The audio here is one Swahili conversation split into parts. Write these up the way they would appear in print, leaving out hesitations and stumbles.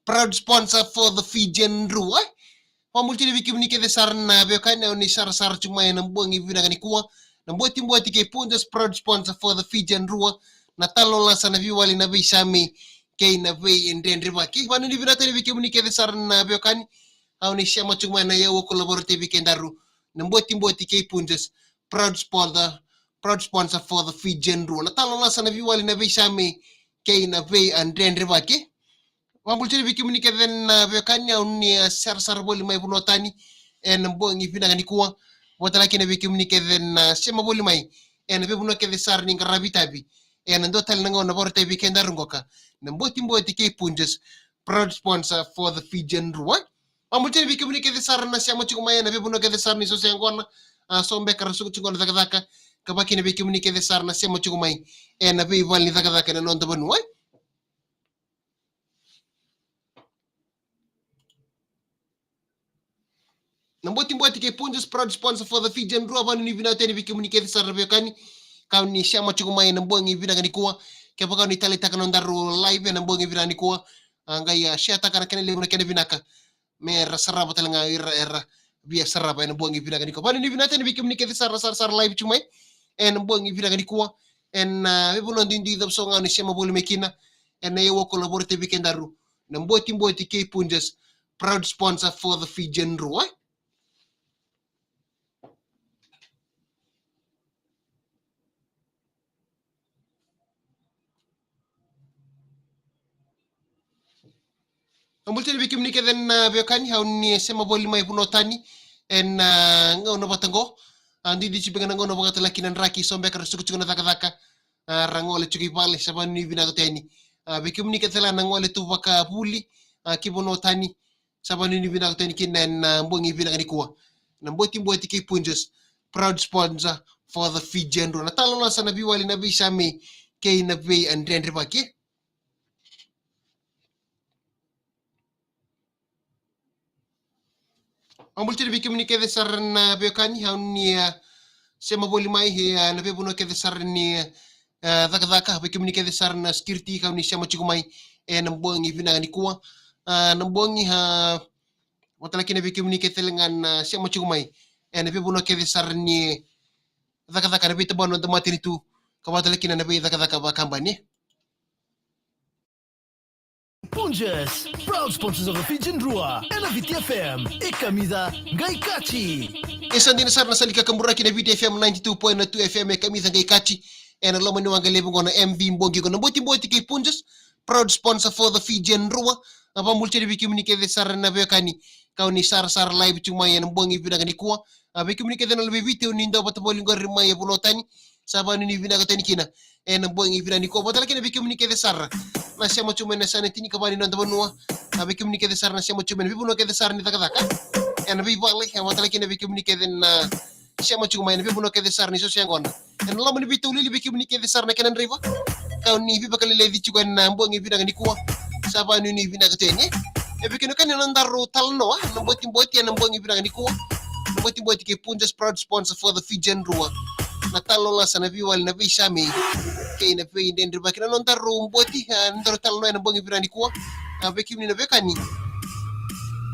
proud sponsor for the Fijian Rua. Pamulti wiki mnike de sarna bekana ni sar chuma na mbongi vina gani kuwa na mboti ke punjas proud sponsor for the Fijian Rua na talo la sana viwali na bisami ke na ve ndendre baki wanu ni vina tani wiki mnike de sarna bekani au ni shama chuma na yawo collaborative kendaru na mboti ke punjas proud sponsor for the Fijian Rua na talo la sana viwali na bisami ke na ve ndendre baki Wambulchiri wiki mnike then bekanya unia sar boli mai bunotani en mbongi vina gani kuwa watala kene wiki mnike then sema boli mai en be bunoke de sar ninga rabitabi en ndo tal nango na borte weekend arungoka na mboti ke punjes proud sponsor for the Fijian Rua Wambulchiri wiki mnike de sar na sema chukuma en be bunoke de sar ni so sengona sombe karasu chukona zakadaka kabaki ne wiki mnike de sar na sema chukuma en be vali zakadaka na nondo bonu Mboti ke punjas proud sponsor for the Fijian Rua vani ni vina teni wiki mnike de sar bekani kau ni shama chukumai na mbongi vina gani kuwa ke paka ni tali taka nondaru live na mbongi vina ni kuwa ngai ya share taka na kene lebuna kene vinaka me rasara batal nga era via saraba na mbongi vina gani kuwa vani ni vina teni wiki mnike de sar live chumai en mbongi vina gani kuwa en webuno ndindi da songa ni shama bolu mekina en yewo collaborative weekendaru na mboti ke punjas proud sponsor for the Fijian Rua Ambulteni wiki mnike then bekani hauni sema boli mai punotani en ngono batango andi di cipengana ngono bagat lakinan raki sombe kar suku cukuna daka rangole cuki pale sabani vina teni wiki mnike tela nangole tu baka puli kibonotani sabani vina teni kinan mbongi vina gani kuwa na mboti ki punjes proud sponsor for the Fijian Rua na talo na sana biwali na bisami kay na be and rendre baki Ambultiri wiki mnike de sar na bekani hauni sema boli mai he na be buno ke de sar ni daka wiki mnike de sar na skirti hauni sema chikumai na mbongi vina ni kuwa na mbongi ha watala kine wiki mnike telengan sema chikumai na be buno ke de sar ni daka na be tabono de matini tu kawatala kine na be daka ba kambani Punjas, proud sponsors of the Fijian Rua and VTFM, e camisa Gaikachi. Isan din sar na salika kambura kina VTFM 92.2 FM e camisa Gaikachi and aloma ni wanga lebo ngona MV mbongi ngona mboti ke Punjas, proud sponsor for the Fijian Rua. Apa multi wiki mnike de sar na bekani kau ni sar live cuma yan mbongi vina gani kuwa. Wiki mnike de na lebe video ni ndo bataboli ngori mai bulotani sabani ni vina gatani kina en mbongi vina ni kuwa batala kina wiki mnike de sar na siamo cuma na sana tini kabani nonto banua wiki mnike de sar na siamo cuma vibu no ke de sar ni taka en vi vale en batala kina wiki mnike de na siamo cuma vibu no ke de sar ni so siangona en lama ni bitu lili wiki mnike de sar na kenan riva kau ni viba kali le dichu kan mbongi vina gani kuwa sabani ni vina gatani e wiki no kan nandaru talno na mboti en mbongi vina gani kuwa mboti ke Punjas proud sponsor for the Fijian Rua na talo la sana viwal na visami kay na fe ndendre bakina non taru mboti ndoro talo na mbongi virani kuwa veki ni na vekani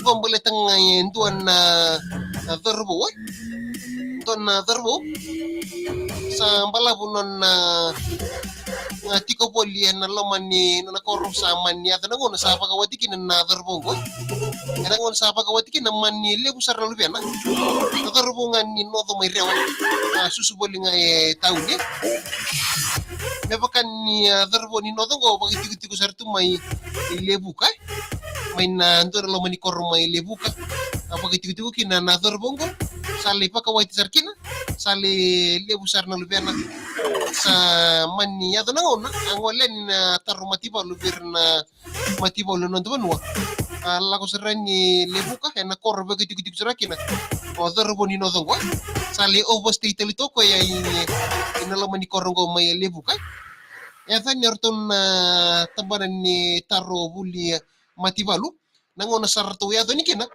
bombole tanga nduan na dharbo don na dharbo sa mbalabu non tiko poli na lomani na korum sa mani ata nangon sa pagawati kin na dharbo ko nangon sa pagawati kin mani lebu sar lu bena na dharbo ngani no do mai rewa susu boli ngai taune me bakan ni dharbo ni no do go bagi tiku sar tu mai lebu kai mai na ndor lomani korum mai lebu ka apa tiku kin na dharbo go sale pakawati sar kina sale lebu sar na lu bena sa mani ya donangon angolen tarumatiba lubirna matiba lunon tuanwa la ko serani lebuka na korbe gitu serakina other boni no dongo sale overstate lito ko ya ina la mani korongo may lebuka ya tanyorton tabanan ni taro buli matibalu nangon sarto ya doni kina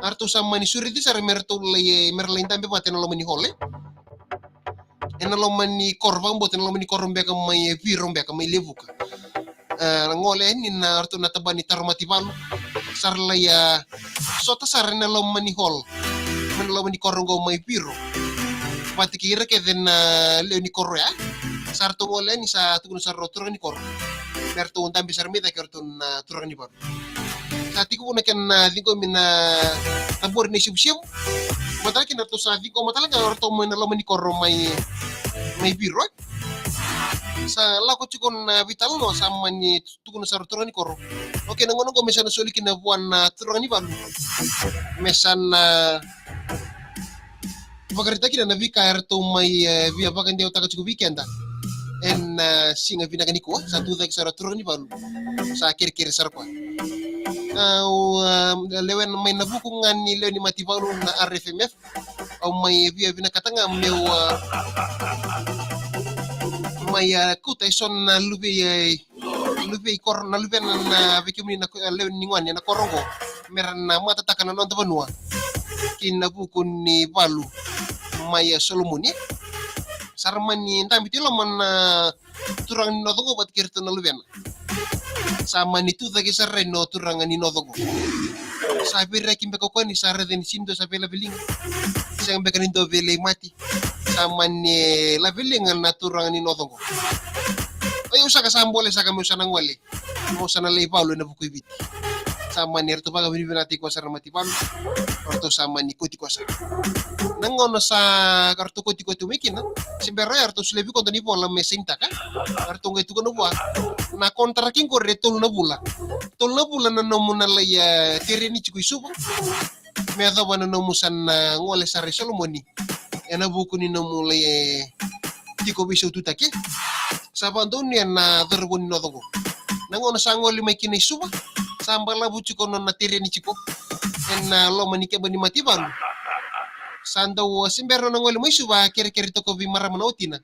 arto sa mani suriti sar merto le merlain tambe paten lo mani hole ena lo mani korva mbot ena lo mani korombe ka mai virom be ka mai levuka ngole ni na arto na tabani tarmati balu sarla ya sota sarna lo mani hol man lo mani korongo mai piro pati kira ke den le ni korro ya sarto ngole ni sa tukun sarro turang ni korro berto un tambi sarmi da kerto na turang ni balu sati ko na ken dingo min tabor ni sibsib matala kin arto sa dingo matala ka arto man lo mani korro mai piro sa lako cikon vital no sama ni tukun saru turani koro oke nangono ko mesana soli kina buan turani balu mesan bagarita kina navi kair to mai via bagan dia utaka cukup weekend en singa vina kaniko satu dak saru turani balu sa kir sar kwa lewen mai nabukungan ni lewen mati balu na RFMF au mai via vina katanga meu maya kuta son na lubi kor na lubi na vikimi na lew ni ngwan na korongo meran na mata takana non tabanua kin na bukun ni balu maya solomoni sarmani ndambi tilo man turang ni nodogo bat kirto na lubi sama ni tu dagi sarre no turang ni nodogo sabira kimbe ko ni sarre den sindo sabela biling sang bekanin do vele mati sama ni la bilingan na turang ni notongo ay usa ka sambole sa kami usa nang wali mo sana lay paulo na bukoy bit sama ni erto baga binibinati ko sa ramati paulo orto sama ni kuti ko sa nangono sa kartu kuti mikin simbera erto sulebi ko ni bola mesinta ka erto ngai tuko no na kontraking ko retol na bula na nomo na lay tirini chiko isuba me adaba na nomo san ngole sa Solomoni ena buku ni mulai tiko bisu tu take sabandon ni na derbun no dogo nangono sangoli mai kini suba sambala bucu kono na tire ni ciko en lo manike bani mati balu sando simbero nangoli mai suba kere toko bi mara manautina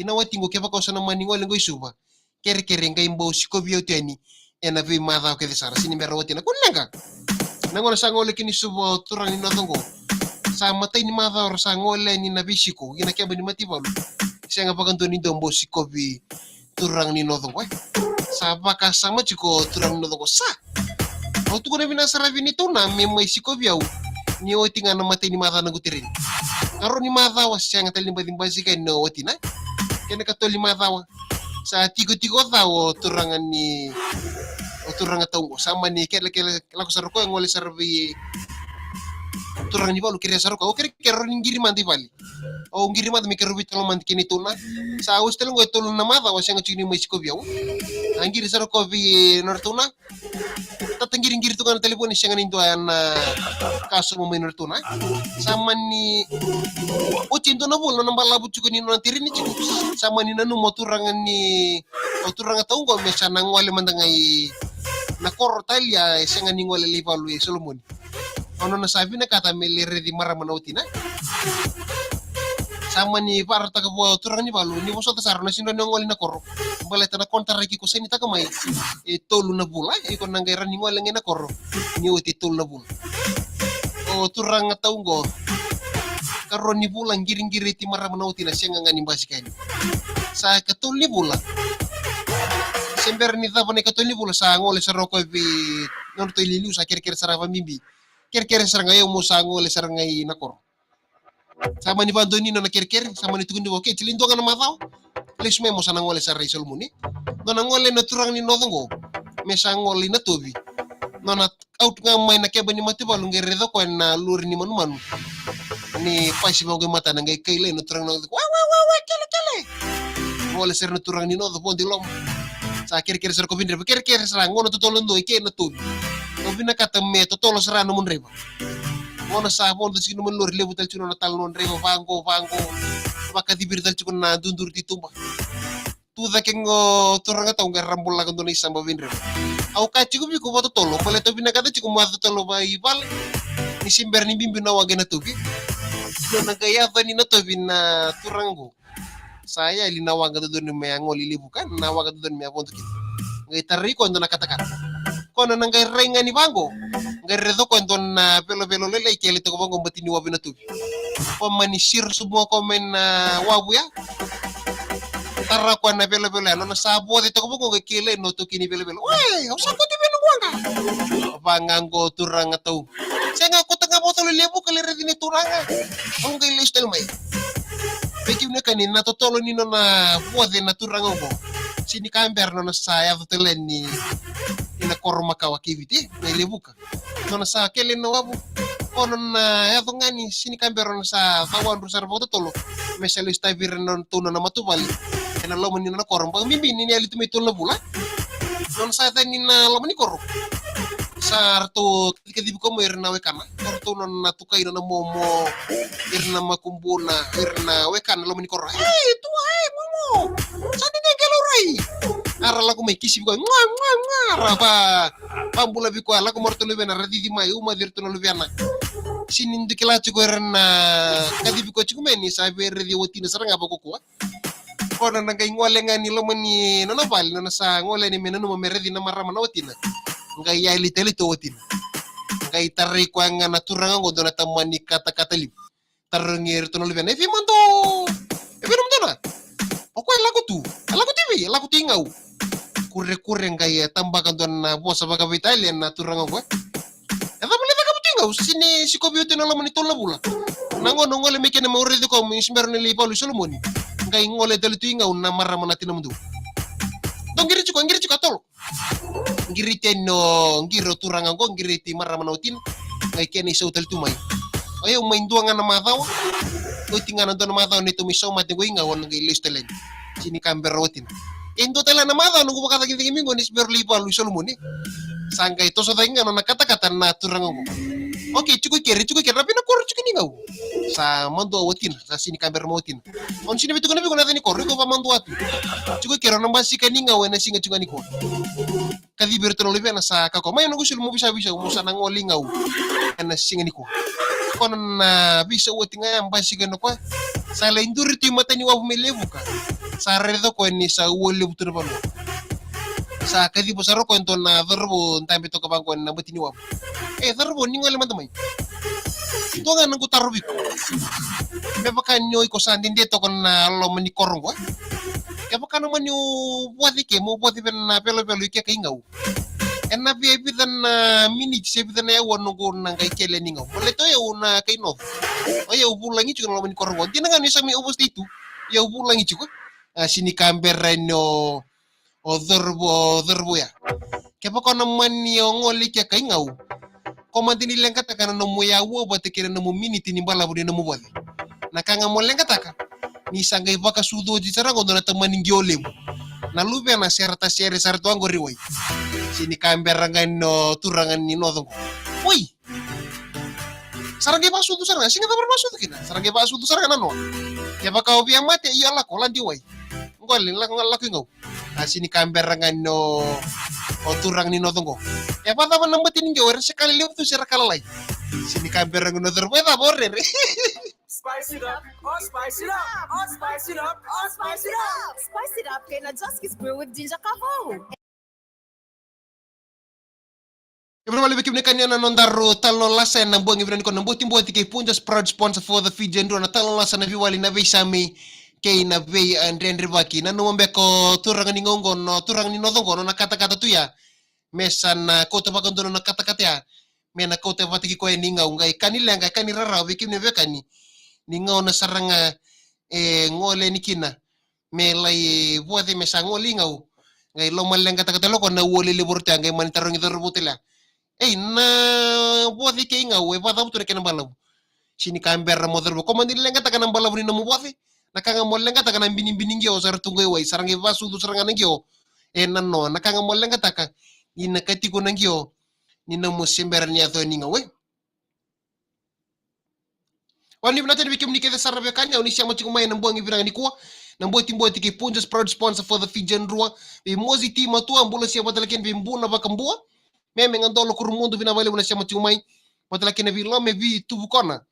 ina wati ngo kepa ko sana mani ngoli ngoi suba kere ngai mbo siko bioteni ena vi madha ke desara sini mero watina kunanga nangono sangoli kini suba turang ni no dogo sa matay ni madha or sa ngole ni nabisiko ina kaya ba ni matibalu siya nga paganto ni dombo si kobi turang ni nodong sa baka sama chiko turang ni nodong sa o tu kuna binasarabi nito na may si kobi au ni o tinga na matay ni madha nagutirin karo ni madha was siya nga talimba si kay no watina kaya nakatol ni madha sa tigo tao turangan ni o turang taong sama ni kaya lako sarko ang ngole sarbi turang ni balu kira saruka o kira ngiri mandi bali o ngiri mandi mi kira bitalo mandi kini tuna sa aus telo ngoy tolo na mada wasang chini mai siko biau ngiri saruka vi nortuna ngiri tu kan telepon siang nindo an kaso mo nortuna sama ni o cinto na bol na bala bucu ni non tiri ni ciku sama ni nanu moturangan ni o turang taong go mesa nang wale mandangai na kortalia siang ni ngole livalu Solomon ono na sabi na kata melere di mara manautina sama ni parta ka bo turang ni balu ni boso tasar na sindo ngol na korro baleta na kontar ki ko seni ta kamay tolu na bula ko nangairan ni ngol na korro ni uti tolu na bula o turang taunggo karon ni bula giring-giri ti mara manautina siya nga ni basikani sa katul ni bula sember ni tapa ni katul ni bula sa ngol sa roko bi non to ililu sa kir-kir sarava mimbi kir-kir sarangay mo sango le sarangay nakor sama ni bandoni na kir-kir sama ni tugundi oke cilindo nga na matao les memo sa nangole sa Solomoni no nangole na turang ni nodongo me sangole na tobi no na out nga may na keba ni matibalong geredo ko na luri ni manu ni pasi mo mata nangay kayle no turang no wa kele ngole ser na turang ni nodo bondi lom sa kir-kir sar ko bindre kir-kir sarang ngono tutolondo ike na tobi Obi na katame totolo serano mun reba. Mona sa bon desi no mun lor lebu tal chuno na tal non reba vango baka dibir tal chuno na dundur di tumba. Tu da kengo turanga tong garambol la kondo ni samba vinre. Au ka chiku bi ko boto tolo pale to binakata chiku ma tolo bai bal. Ni simber ni bimbi na wagena tubi. No nagaya ni na tobi na turango. Saya ilinawaga doon ni may angol ilibukan, nawaga doon may abon kit. Ngay tari ko ando nakata-kata. Kono nang ngay renga ni bango. Ngay redo ko ando na pelo-pelo lele kaya lito ko bango batini wabi na tubi. Pamanisir sumo ko men wabu ya. tara kwa na bele no na sabo de to ko kile no to kini bele weh usah ko tibe no wanga bangango turanga tau senga ko tanga botol lebu kale redine turanga ang gilis tel mai peki ne kanina to tolo ni no na bode na turanga go sini kamber no na saya to teleni ina korma kawakiviti na lebuka no na sa kele no wabu ono na ya ngani sini kamber no sa fawan rusar boto tolo mesali sta virno tuno na matubali ena lo menina na korom pag mimbi ni ali tumitol na bula non sa ta ni na lo mani koro sar to kadi ko mo irna we kana to non na tukai na momo irna makumbuna irna we kana lo mani koro tu momo sa ni kelo rai ara la ko may kisi ko ngwa pa pambula bi ko ala ko morto lu bena radi di mai uma dirto lu bena sinin dikila ko irna kadi ko chumeni sa be redi wotina saranga ba ko kono na ngai ngole ngani lo mani no vali no sa ngole ni menano mo meredi na marama na watina ngai ya liteli to watina ngai tarri ko nga naturanga ngo dona tamani kata-kata lip tarngir to no libe na fi manto e binum dona o ko laku tibi laku tingau kurre ngai tambakan dona bosa baga Italian naturanga ko e va boleh ka tingau sini si ko biute no lo mani to la bula nango no ngole mekene mo redi ko mi smerno li palu solomoni ngai ngole dali tuinga una marama na tinamdu don ngiri chuka tolo ngiri teno ngiro turanga go ngiri ti marama na utin ngai keni so tel tumai ayo main duanga na madawa o tingana don madawa nito mi so mate go inga won ngai listelen sini kamber rotin endo tela na madawa nungu bakata kinti mingo nis berli palu solomoni sangkai to so tainga na kata-kata na turanga go oke cukup kiri tapi nak korang cukup ningau sa mandu awatin sa sini kamber motin on sini betul nabi kuna tani korang ko mandu atu cukup kira nambah sika ningau na singa cukup niko kadi bertolo lebih na sa kako may nagusul mo bisa umusa nang olingau na singa niko kono na bisa watin ngayang basiga no kwa sa lain duri tu mata ni wa melevu ka sa redo ko ni sa wole butur ba sa kadi bosaro ko enton na verbo ntambe to kabang ko na betini wa verbo ni ngale mantamay ito nga nang kutarubik me baka nyoy ko sa ndinde to kon na lo mani korong wa ke baka naman yo buati ke mo buati ben na pelo ke kaingaw en na VIP dan na minute se bidan ya wono ko nang kay kele ningaw wala to yo na kay no ay ubulangi chuko lo mani korong wa di nga ni sa mi ubos dito ya ubulangi chuko sini kambereno o derbo ya kepa kono man yo ngoli ke kay ngaw komandini lengkata kana no moya wo bate kere no minute ni bala budi no mo nakanga mo lengkata ka ni sangai baka sudo di sarango na tamani ngiole na lube na serta sere sarto angori wai sini kamberangan no turangan ni no dong woi sarange basu tu saranga singa tabar basu tu kina sarange basu tu saranga no ya baka obi amate iya la ko landi wai ngolin la ngau sini kamberangan no o turang ni nodongo ya pa tama nambatin nyo sekali lihat tu sira kalalay sini kamberang no terbueda borre Spice it up, oh spice it up, oh spice it up, oh spice it up. Spice it up kay na just brew with ginger kavo. Ibra wali bikim ne kanya na nondaro talo lasa na buang ibra ni ko nambuti mbuati kay Punjas proud sponsor for the Fijian Ruwa na talo lasa na viwali na vay sami kay na vay Andre Baki na numambe ko turang ni ngongo no turang ni nodongo no na kata-kata tu ya mesan na kota bagondo na kata-kata ya mena kota batiki ko ninga ngai kanila ngai kanirara bikim ne vekani ningaw na saranga ngole nikina melay buati mesa ngolingaw ngai lomaleng kata-kata loko na wole liburte ngai manitarong idarbutela na buati kay ngaw bata buto na balaw sini kamber mo derbo komandil lenga taka nang balaw ni mo buati nakanga mo lenga taka nang bining yo sar tungay way sarangi basu du saranga ngyo nanno nakanga mo lenga taka inakati ko ngyo ni mo simber niya to ningaw Wani natin bikim ni kita sarap kanya ni siya machikumayan ng buang ibirang ni kuwa ng buti kay Punjas proud sponsor for the Fijian Ruwa bi mozi tima tu ang bulan siya batalakin bi mbuna ba kambua meme ngandolo kurumundo binabali wala siya machikumayan batalakin na bi lo me bi tubukona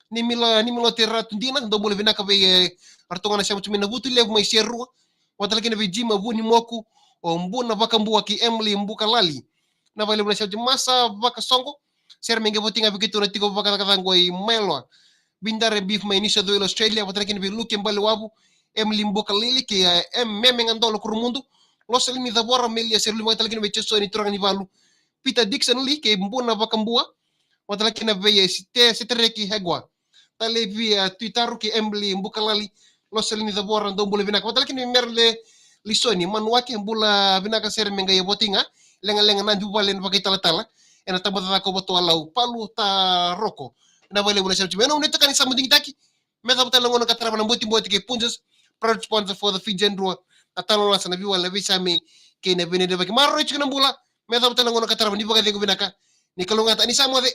ni milo terra tundina do bole binaka bi artonga na siya machikumina butu lev may siya ruwa batalakin na bi jima bu ni moku o mbuna ba kambua ki Emily mbuka lali na bali wala siya masa baka songo ser menge butinga begitu na tiko baka katanggoy melwa bindare beef may inisa do Australia patrakin bi lukem balwabu Emily Mbokalili ke meme ngandolo kurumundo lo salimi da bora melia ser lima talakina be cheso ni turang ni valu Peter Dixon li ke mbona bakambua watalakina be sitereki hegwa tale via Twitter ke Emily Mbokalali lo salimi da bora ndo mbule vinaka watalakina merle lisoni manuake mbula vinaka ser menga botinga lenga nanju balen pakai tala ena tambata ko boto alau palu ta roko na bale bula sabti meno neto kan samu dingitaki meta botala ngono katara na mboti ke punjas proud sponsor for the Fijian Rua atalo la sana biwa la bisami ke ne bene de baki maro chikna mbula meta botala ngono katara ni baga de binaka ni kalunga ta ni samu de